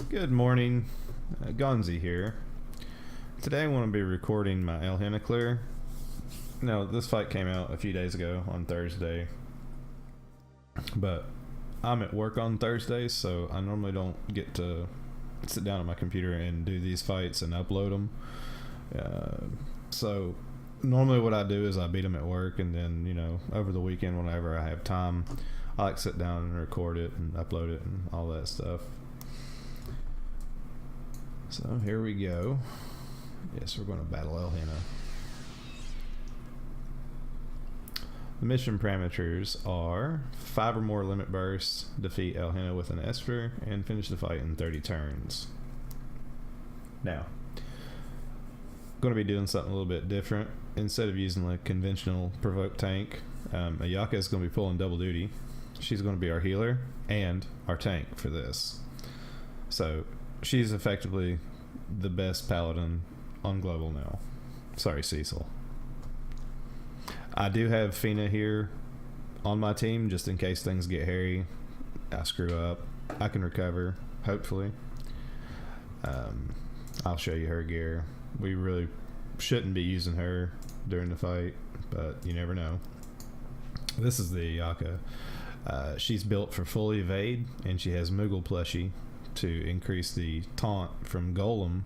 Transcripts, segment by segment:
Good morning, Gonzy here. Today I want to be recording my Alhena clear. Now, this fight came out a few days ago on Thursday, but I'm at work on Thursdays, so I normally don't get to sit down at my computer and do these fights and upload them. So normally what I do is I beat them at work, and then, over the weekend whenever I have time, I like to sit down and record it and upload it and all that stuff. So here we go. Yes, we're going to battle Alhena. The mission parameters are 5 or more limit bursts, defeat Alhena with an Esper, and finish the fight in 30 turns. Now, going to be doing something a little bit different. Instead of using the conventional provoke tank, Ayaka is going to be pulling double duty. She's going to be our healer and our tank for this. So she's effectively the best Paladin on global now. Sorry, Cecil. I do have Fina here on my team just in case things get hairy. I screw up. I can recover, hopefully. I'll show you her gear. We really shouldn't be using her during the fight, but you never know. This is the Ayaka. She's built for full evade, and she has Moogle plushie to increase the taunt from Golem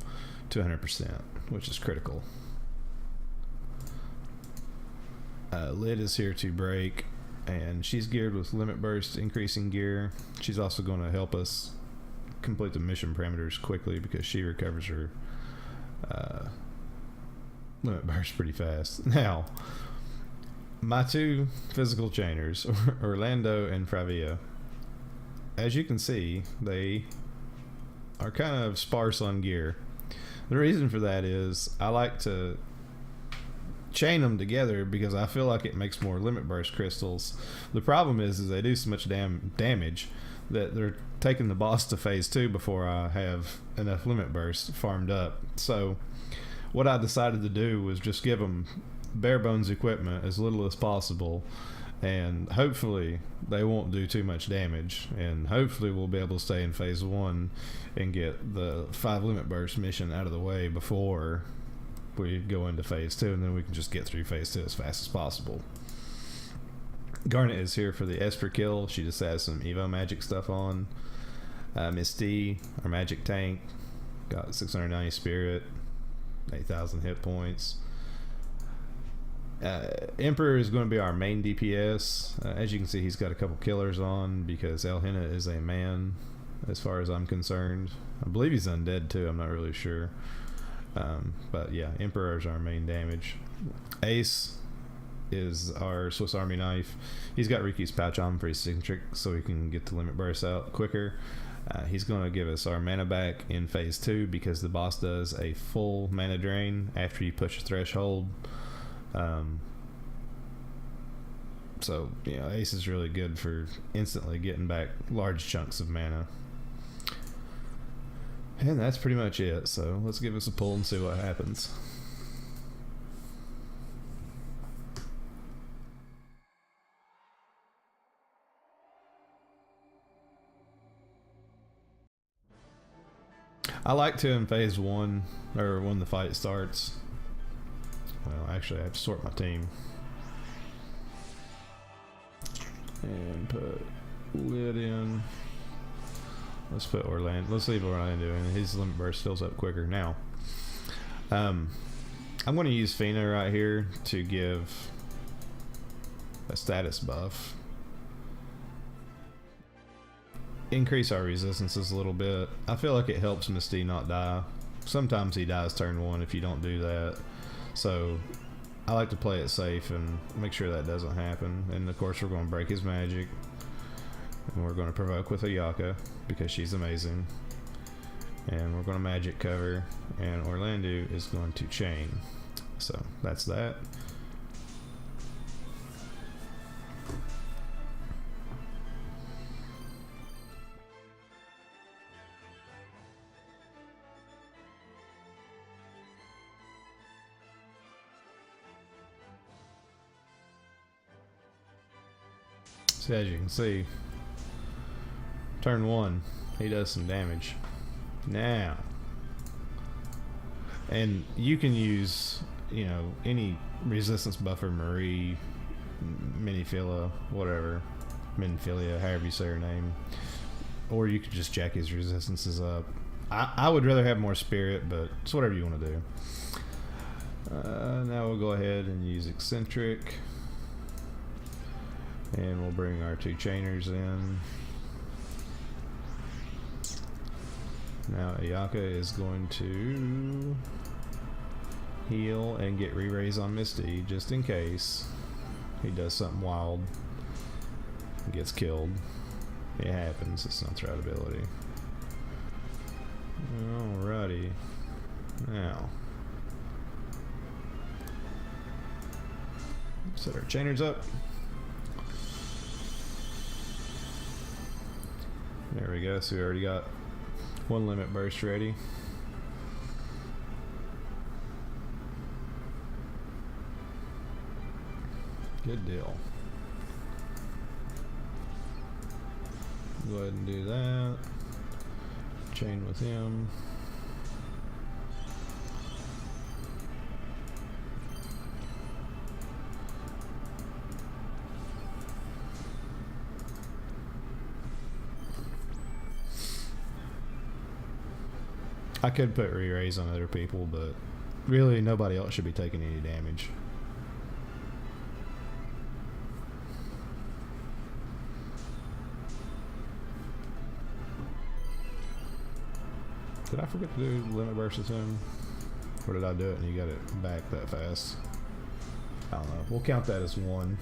to 100%, which is critical. Lid is here to break, and she's geared with limit burst increasing gear. She's also going to help us complete the mission parameters quickly because she recovers her limit burst pretty fast. Now, my two physical chainers, Orlando and Fravia, as you can see, they are kind of sparse on gear. The reason for that is I like to chain them together because I feel like it makes more limit burst crystals. The problem is they do so much damage that they're taking the boss to phase 2 before I have enough limit burst farmed up. So what I decided to do was just give them bare bones equipment, as little as possible, and hopefully they won't do too much damage, and hopefully we'll be able to stay in phase 1 and get the 5 limit burst mission out of the way before we go into phase 2, and then we can just get through phase 2 as fast as possible. Garnet is here for the Esper kill. She just has some Evo magic stuff on. Miss D, our magic tank, got 690 spirit, 8,000 hit points. Emperor is going to be our main DPS. As you can see, he's got a couple killers on because Alhena is a man as far as I'm concerned. I believe he's undead too, I'm not really sure. But yeah, Emperor is our main damage. Ace is our Swiss Army knife. He's got Riki's pouch on for his signature so he can get the limit burst out quicker. He's going to give us our mana back in phase 2 because the boss does a full mana drain after you push a threshold. So Ace is really good for instantly getting back large chunks of mana. And that's pretty much it, so let's give us a pull and see what happens. I like to in phase 1, or when the fight starts. Well, actually I have to sort my team. And put Lid in. Let's put Orlando. Let's leave Orlando in. His limit burst fills up quicker. Now, I'm going to use Fina right here to give a status buff. Increase our resistances a little bit. I feel like it helps Misty not die. Sometimes he dies turn 1 if you don't do that. So I like to play it safe and make sure that doesn't happen. And of course we're going to break his magic. And we're going to provoke with Ayaka because she's amazing. And we're going to magic cover. And Orlando is going to chain. So that's that. So as you can see, turn 1, he does some damage. Now, and you can use, you know, any resistance buffer, Marie, Minifila, whatever, Minfilia, however you say her name, or you could just jack his resistances up. I would rather have more spirit, but it's whatever you want to do. Now we'll go ahead and use eccentric, and we'll bring our 2 chainers in. Now Ayaka is going to heal and get re-raise on Misty just in case he does something wild and gets killed. It happens, it's not threat ability. Alrighty. Now set our chainers up. There we go, so we already got 1 limit burst ready. Good deal. Go ahead and do that. Chain with him. I could put re-raise on other people, but really nobody else should be taking any damage. Did I forget to do limit burst with him? Or did I do it and you got it back that fast? I don't know. We'll count that as 1.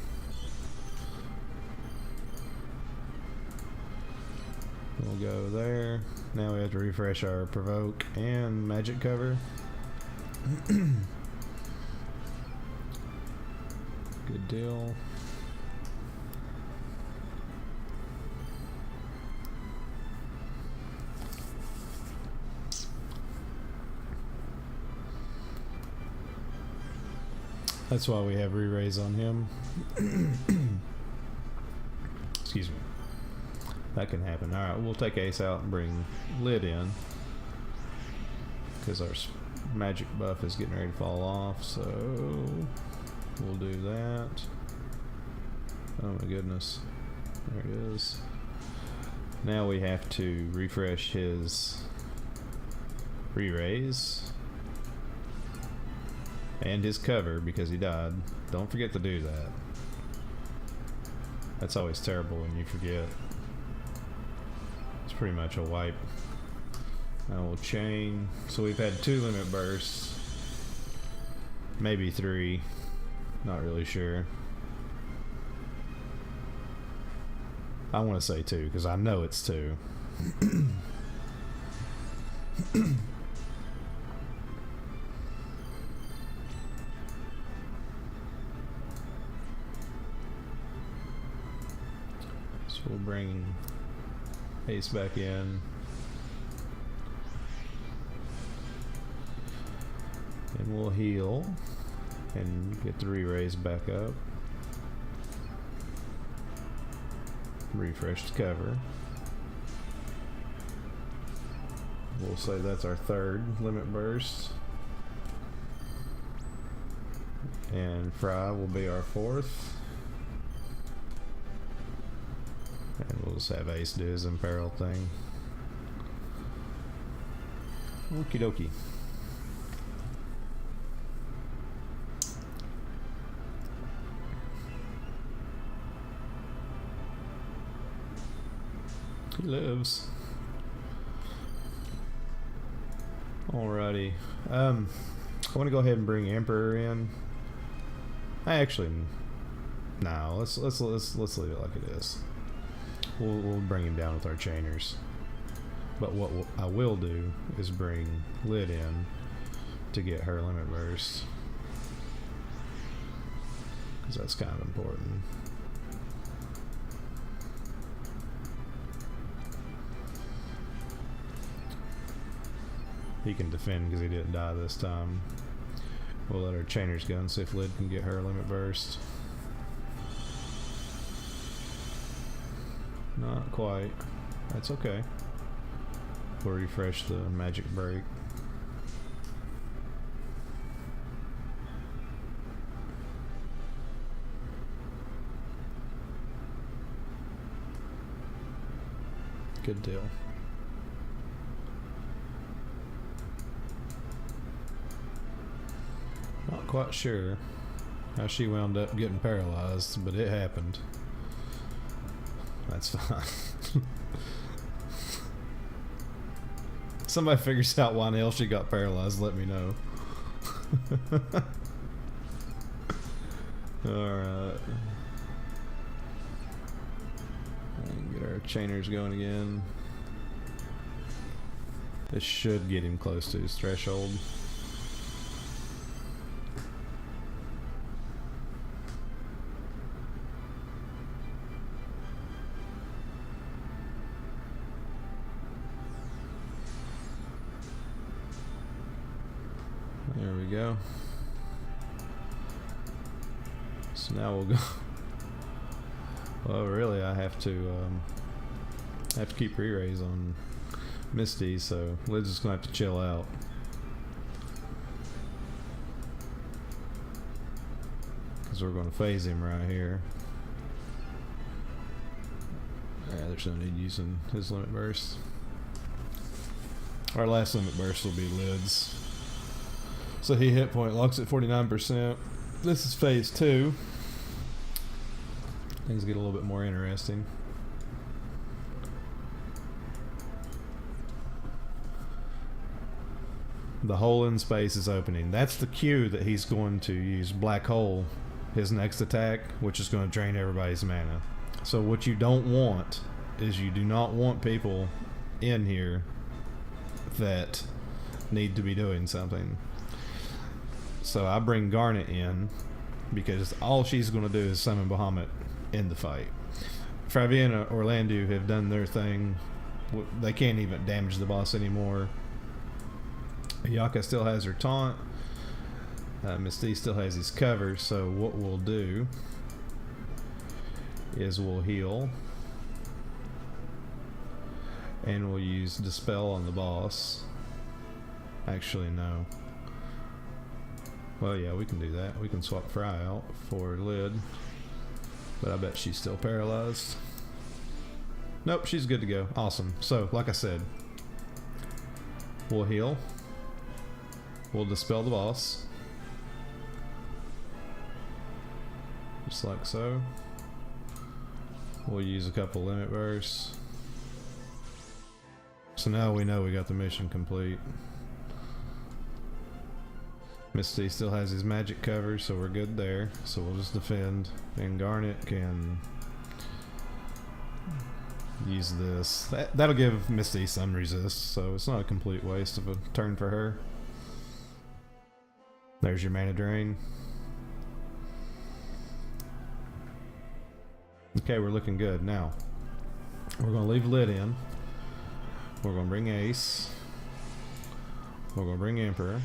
We'll go there. Now we have to refresh our provoke and magic cover. Good deal. That's why we have re-raise on him. Excuse me. That can happen. Alright, we'll take Ace out and bring Lid in, because our magic buff is getting ready to fall off, so we'll do that. Oh my goodness. There it is. Now we have to refresh his re-raise and his cover because he died. Don't forget to do that. That's always terrible when you forget. It's pretty much a wipe. Now we'll chain. So we've had 2 limit bursts, maybe 3, not really sure. I want to say 2 because I know it's 2. So we'll bring Ace back in. And we'll heal and get the re-raise back up. Refresh the cover. We'll say that's our 3rd limit burst. And Fry will be our 4th. And we'll just have Ace do his imperil thing. Okie dokie. He lives. Alrighty. I want to go ahead and bring Emperor in. No. Let's leave it like it is. We'll bring him down with our chainers. But what I will do is bring Lid in to get her limit burst, because that's kind of important. He can defend because he didn't die this time. We'll let our chainers go and see if Lid can get her limit burst. Not quite. That's okay. We'll refresh the magic break. Good deal. Not quite sure how she wound up getting paralyzed, but it happened. That's fine. Somebody figures out why the hell she got paralyzed, let me know. Alright. Get our chainers going again. This should get him close to his threshold. There we go. So now we'll go. Well, really, I have to keep re-raise on Misty, so Liz is gonna have to chill out. Because we're gonna phase him right here. Yeah, there's no need using his limit burst. Our last limit burst will be Lid's. So he hit point locks at 49%. This is phase 2. Things get a little bit more interesting. The hole in space is opening. That's the cue that he's going to use Black Hole, his next attack, which is going to drain everybody's mana. So what you don't want is you do not want people in here that need to be doing something. So I bring Garnet in because all she's going to do is summon Bahamut in the fight. Fravia and Orlando have done their thing. They can't even damage the boss anymore. Ayaka still has her taunt. Misty still has his cover. So what we'll do is we'll heal. And we'll use Dispel on the boss. Actually, no. Well, yeah, we can do that. We can swap Fry out for Lid. But I bet she's still paralyzed. Nope, she's good to go. Awesome. So, like I said, we'll heal. We'll dispel the boss. Just like so. We'll use a couple limit bursts. So now we know we got the mission complete. Misty still has his magic cover, so we're good there. So we'll just defend, and Garnet can use this. That'll give Misty some resist, so it's not a complete waste of a turn for her. There's your mana drain. Okay, we're looking good. Now, we're going to leave Lid in. We're going to bring Ace. We're going to bring Emperor.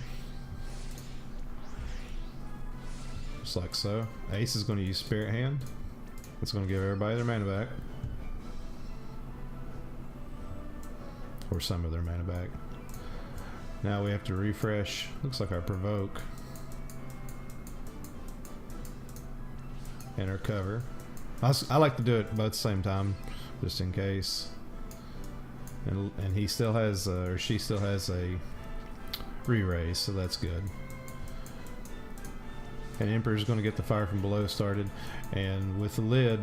Just like so. Ace is going to use Spirit Hand. It's going to give everybody their mana back. Or some of their mana back. Now we have to refresh. Looks like our Provoke. And our cover. I like to do it both at the same time, just in case. And he still has, or she still has a re-raise, so that's good. And Emperor's going to get the Fire from Below started. And with the Lid,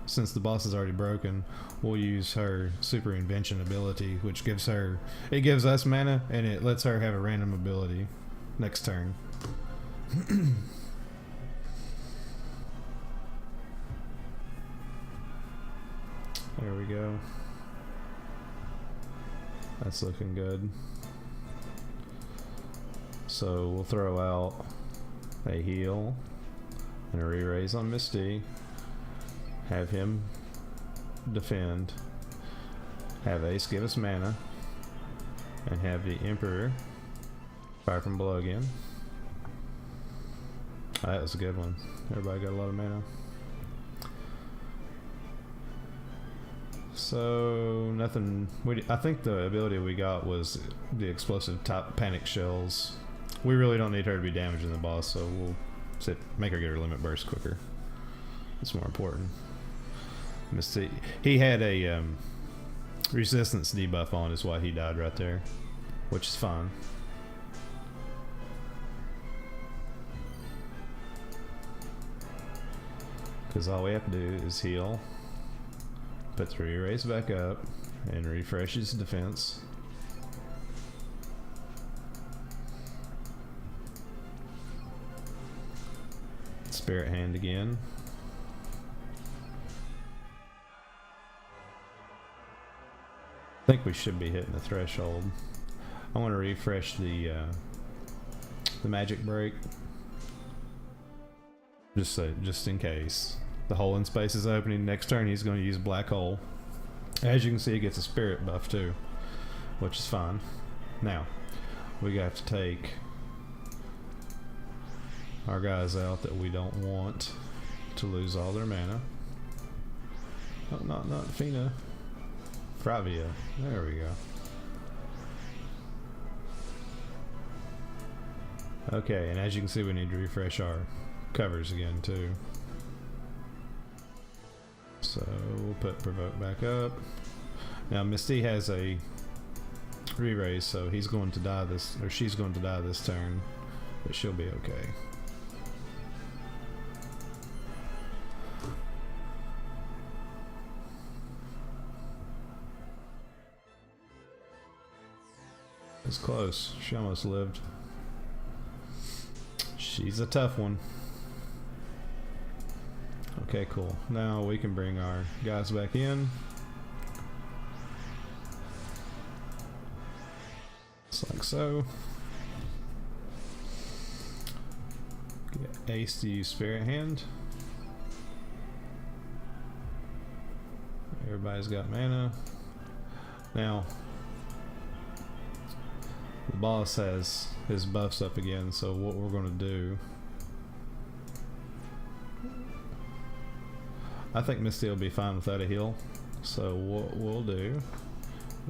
since the boss is already broken, we'll use her Super Invention ability, which gives her, it gives us mana, and it lets her have a random ability next turn. There we go. That's looking good. So we'll throw out a heal and a re-raise on Misty. Have him defend. Have Ace give us mana. And have the Emperor Fire from Below again. That was a good one. Everybody got a lot of mana. So nothing. I think the ability we got was the explosive type panic shells. We really don't need her to be damaging the boss, so we'll make her get her limit burst quicker. It's more important. Misty, he had a resistance debuff on, is why he died right there, which is fine. Because all we have to do is heal, put the re-raise back up, and refresh his defense. Spirit hand again. I think we should be hitting the threshold. I want to refresh the magic break, just in case. The hole in space is opening. Next turn he's going to use black hole. As you can see, he gets a spirit buff too, which is fine. Now we got to take our guys out that we don't want to lose all their mana. Oh, not Fina. Fravia. There we go. Okay, and as you can see, we need to refresh our covers again too. So we'll put provoke back up. Now Misty has a re-raise, so he's going to die this, or she's going to die this turn, but she'll be okay. It's close. She almost lived. She's a tough one. Okay, cool. Now we can bring our guys back in. Just like so. Get Ace to use Spirit Hand. Everybody's got mana. Now, the boss has his buffs up again, so what we're going to do, I think Misty will be fine without a heal, so what we'll do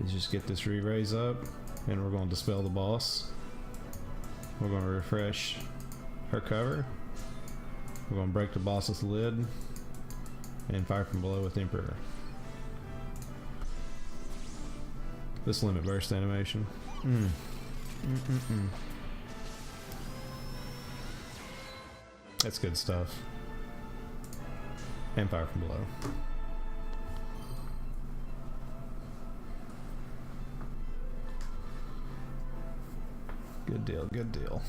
is just get this re-raise up, and we're going to dispel the boss. We're going to refresh her cover. We're going to break the boss's lid and fire from below with Emperor. This limit burst animation. That's good stuff. And fire from below. Good deal, good deal.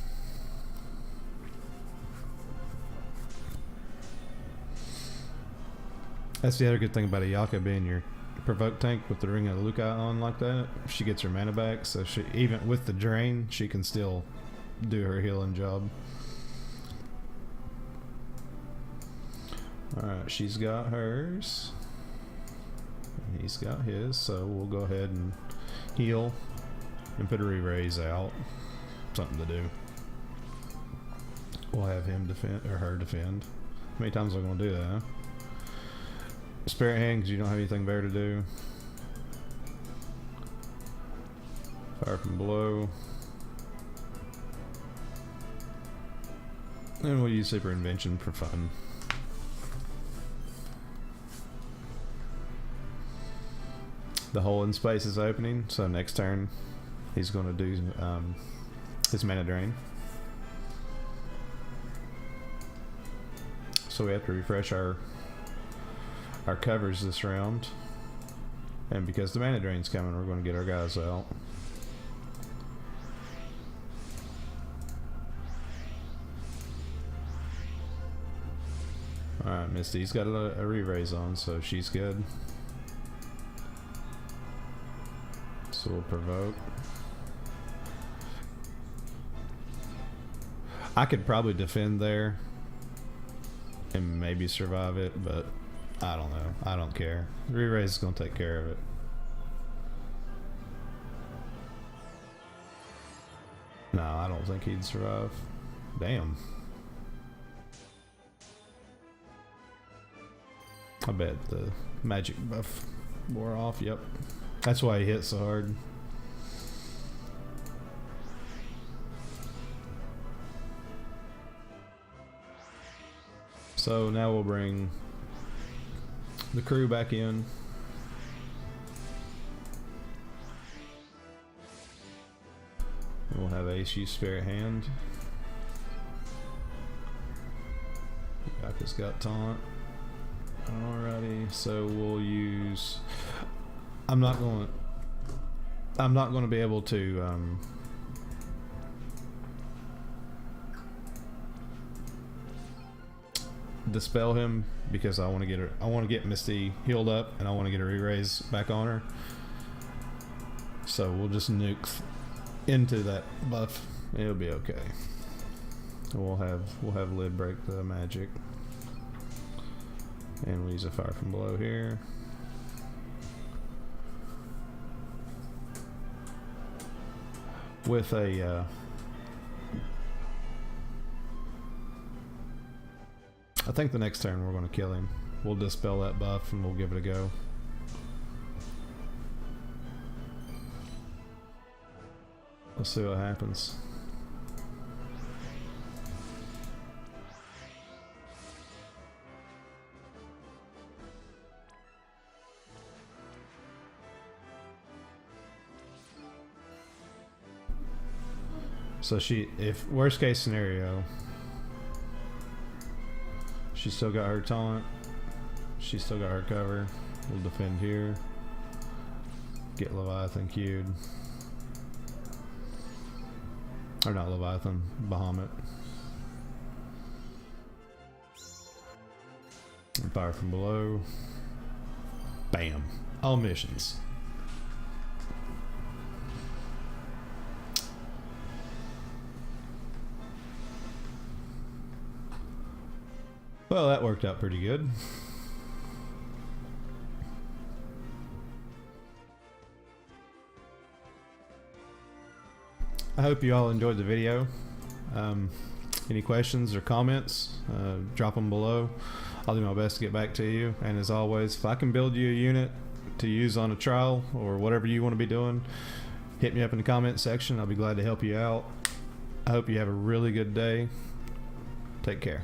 That's the other good thing about Ayaka being your provoke tank with the Ring of Luca on like that. She gets her mana back, so she, even with the drain, she can still do her healing job. Alright, she's got hers. And he's got his, so we'll go ahead and heal and put a re-raise out. Something to do. We'll have him defend, or her defend. How many times am I going to do that, huh? Spirit hand, because you don't have anything better to do. Fire from below. And we'll use Super Invention for fun. The hole in space is opening, so next turn he's going to do his mana drain. So we have to refresh our covers this round, and because the mana drain's coming, we're going to get our guys out. Alright, Misty's got a re-raise on, so she's good. So we'll provoke. I could probably defend there and maybe survive it, but I don't know. I don't care. Re-raise is going to take care of it. No, I don't think he'd survive. Damn. I bet the magic buff Wore off, yep. That's why he hit so hard. So now we'll bring the crew back in. We'll have Ace use Spirit Hand. Ayaka's got taunt. Alrighty, so we'll use. I'm not going to be able to. Dispel him because I want to get her. I want to get Misty healed up, and I want to get her re-raise back on her. So we'll just nuke into that buff. It'll be okay. We'll have Lid break the magic, and we'll use a fire from below here. With a I think the next turn we're going to kill him. We'll dispel that buff and we'll give it a go. Let's see what happens. So if worst case scenario, she's still got her taunt, she's still got her cover. We'll defend here. Get Leviathan queued. Or not Leviathan, Bahamut. And fire from below. Bam. All missions. Well, that worked out pretty good. I hope you all enjoyed the video. Any questions or comments, drop them below. I'll do my best to get back to you. And as always, if I can build you a unit to use on a trial or whatever you want to be doing, hit me up in the comment section. I'll be glad to help you out. I hope you have a really good day. Take care.